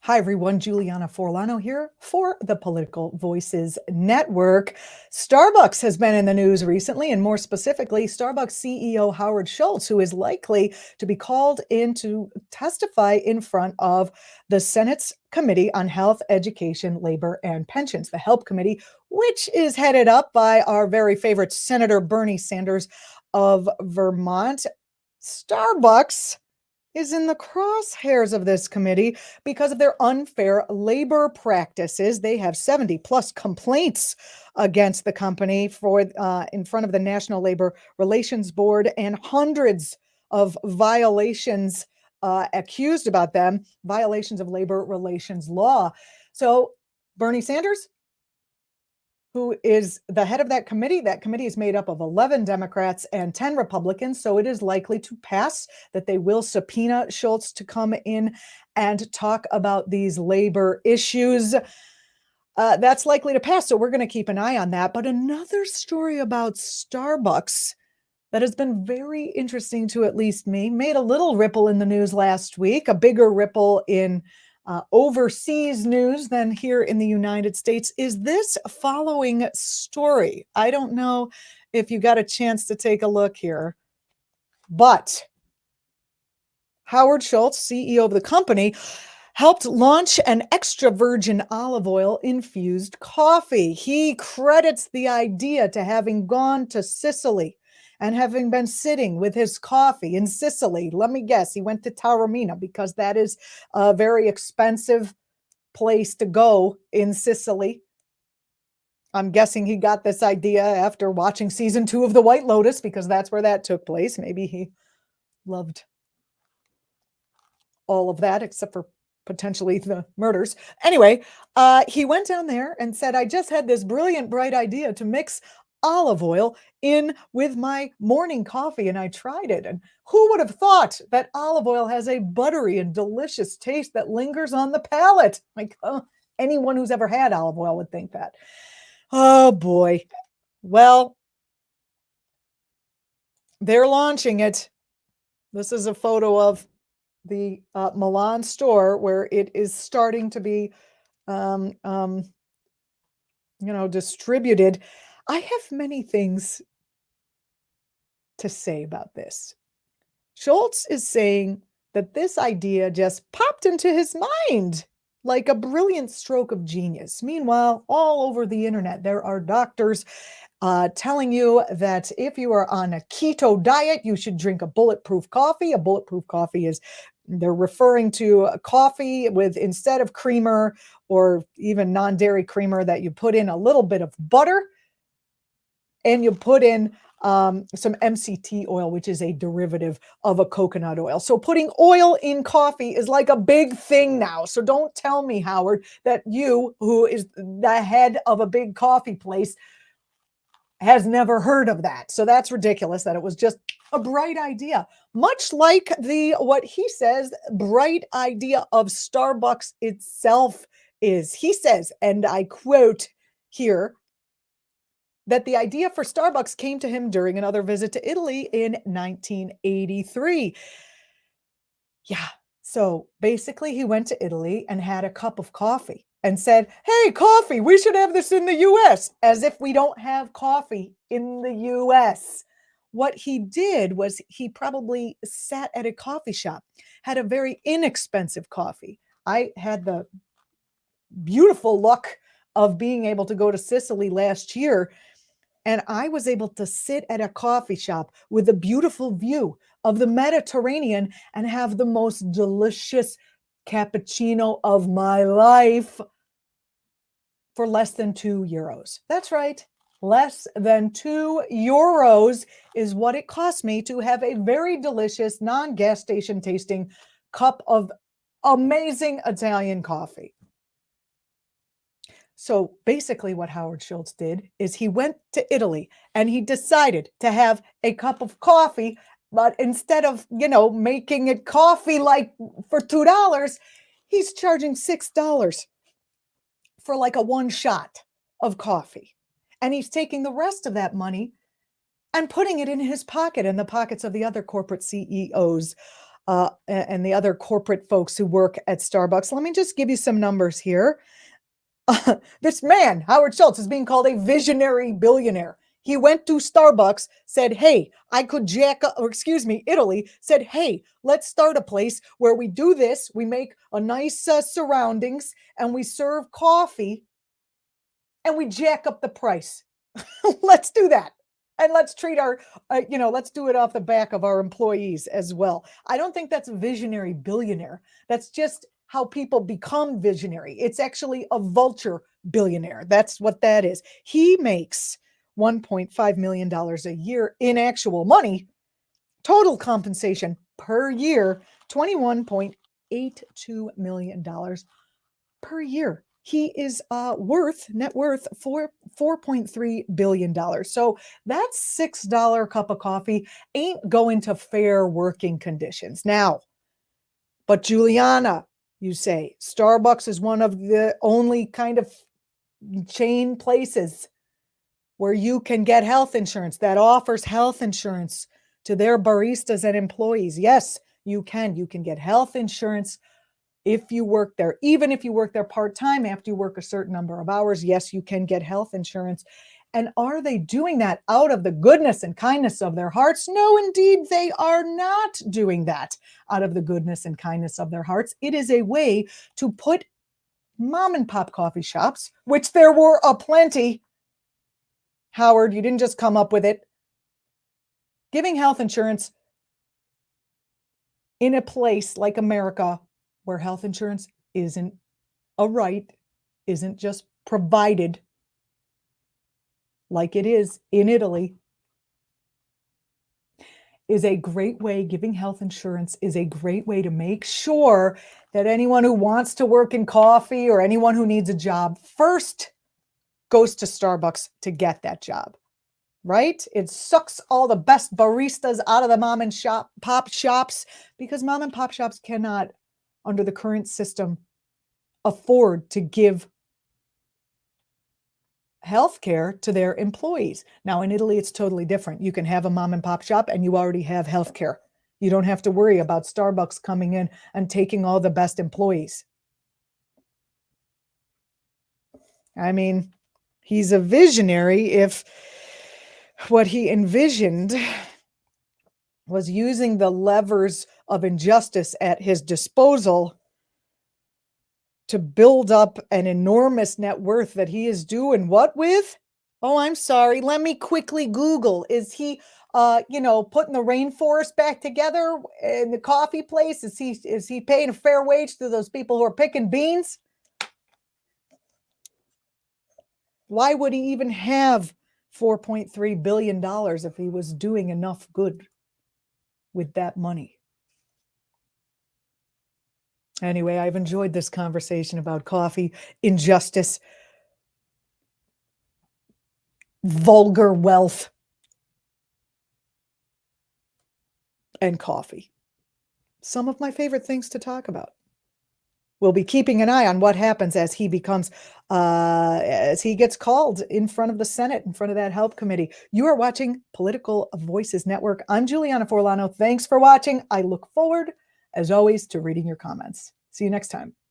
Hi, everyone. Julianna Forlano here for the Political Voices Network. Starbucks has been in the news recently, and more specifically, Starbucks CEO Howard Schultz, who is likely to be called in to testify in front of the Senate's Committee on Health, Education, Labor, and Pensions, the HELP Committee, which is headed up by our very favorite Senator Bernie Sanders of Vermont. Starbucks is in the crosshairs of this committee because of their unfair labor practices. They have 70 plus complaints against the company for in front of the National Labor Relations Board, and hundreds of violations accused about them, violations of labor relations law. So Bernie Sanders, who is the head of that committee. That committee is made up of 11 Democrats and 10 Republicans, so it is likely to pass that they will subpoena Schultz to come in and talk about these labor issues. That's likely to pass, so we're going to keep an eye on that. But another story about Starbucks that has been very interesting to at least me, made a little ripple in the news last week, a bigger ripple in overseas news than here in the United States, is this following story. I don't know if you got a chance to take a look here, but Howard Schultz, CEO of the company, helped launch an extra virgin olive oil infused coffee. He credits the idea to having gone to Sicily and having been sitting with his coffee in Sicily. Let me guess, he went to Taormina because that is a very expensive place to go in Sicily. I'm guessing he got this idea after watching season 2 of The White Lotus, because that's where that took place. Maybe he loved all of that except for potentially the murders. Anyway, he went down there and said, I just had this brilliant, bright idea to mix olive oil in with my morning coffee, and I tried it. And who would have thought that olive oil has a buttery and delicious taste that lingers on the palate? Like, anyone who's ever had olive oil would think that. Oh boy. Well, they're launching it. This is a photo of the Milan store where it is starting to be distributed. I have many things to say about this. Schultz is saying that this idea just popped into his mind like a brilliant stroke of genius. Meanwhile, all over the internet, there are doctors telling you that if you are on a keto diet, you should drink a bulletproof coffee. A bulletproof coffee is, they're referring to a coffee with, instead of creamer or even non-dairy creamer, that you put in a little bit of butter and you put in some MCT oil, which is a derivative of a coconut oil. So putting oil in coffee is like a big thing now. So don't tell me, Howard, that you, who is the head of a big coffee place, has never heard of that. So that's ridiculous that it was just a bright idea. Much like the, what he says, bright idea of Starbucks itself is. He says, and I quote here, that the idea for Starbucks came to him during another visit to Italy in 1983. Yeah. So basically, he went to Italy and had a cup of coffee and said, hey, coffee, we should have this in the US, as if we don't have coffee in the US. What he did was he probably sat at a coffee shop, had a very inexpensive coffee. I had the beautiful luck of being able to go to Sicily last year, and I was able to sit at a coffee shop with a beautiful view of the Mediterranean and have the most delicious cappuccino of my life for less than €2. That's right. Less than €2 is what it cost me to have a very delicious, non-gas station tasting cup of amazing Italian coffee. So basically what Howard Schultz did is he went to Italy and he decided to have a cup of coffee, but instead of, making it coffee like for $2, he's charging $6 for like a one shot of coffee. And he's taking the rest of that money and putting it in his pocket and the pockets of the other corporate CEOs and the other corporate folks who work at Starbucks. Let me just give you some numbers here. This man, Howard Schultz, is being called a visionary billionaire. He went to Starbucks, said, hey, I could jack up, or excuse me, Italy said, hey, let's start a place where we do this. We make a nice surroundings and we serve coffee and we jack up the price. Let's do that. And let's treat our, let's do it off the back of our employees as well. I don't think that's a visionary billionaire. That's just how people become visionary. It's actually a vulture billionaire. That's what that is. He makes $1.5 million a year in actual money, total compensation per year, $21.82 million per year. He is net worth for $4.3 billion. So that $6 cup of coffee ain't going to fair working conditions. Now, but Julianna, you say, Starbucks is one of the only kind of chain places where you can get health insurance that offers health insurance to their baristas and employees. Yes, you can. You can get health insurance if you work there, even if you work there part-time after you work a certain number of hours. Yes, you can get health insurance. And are they doing that out of the goodness and kindness of their hearts? No, indeed, they are not doing that out of the goodness and kindness of their hearts. It is a way to put mom and pop coffee shops, which there were aplenty. Howard, you didn't just come up with it. Giving health insurance in a place like America, where health insurance isn't a right, isn't just provided like it is in Italy, is a great way. Giving health insurance is a great way to make sure that anyone who wants to work in coffee or anyone who needs a job first goes to Starbucks to get that job, right? It sucks all the best baristas out of the mom and pop shops, because mom and pop shops cannot, under the current system, afford to give healthcare to their employees. Now, in Italy, it's totally different. You can have a mom and pop shop and you already have healthcare. You don't have to worry about Starbucks coming in and taking all the best employees. I mean, he's a visionary if what he envisioned was using the levers of injustice at his disposal to build up an enormous net worth that he is doing what with? Oh, I'm sorry. Let me quickly Google. Is he, putting the rainforest back together in the coffee place? Is he paying a fair wage to those people who are picking beans? Why would he even have $4.3 billion if he was doing enough good with that money? Anyway, I've enjoyed this conversation about coffee, injustice, vulgar wealth, and coffee. Some of my favorite things to talk about. We'll be keeping an eye on what happens as he becomes, as he gets called in front of the Senate, in front of that Help Committee. You are watching Political Voices Network. I'm Julianna Forlano. Thanks for watching. I look forward, as always, to reading your comments. See you next time.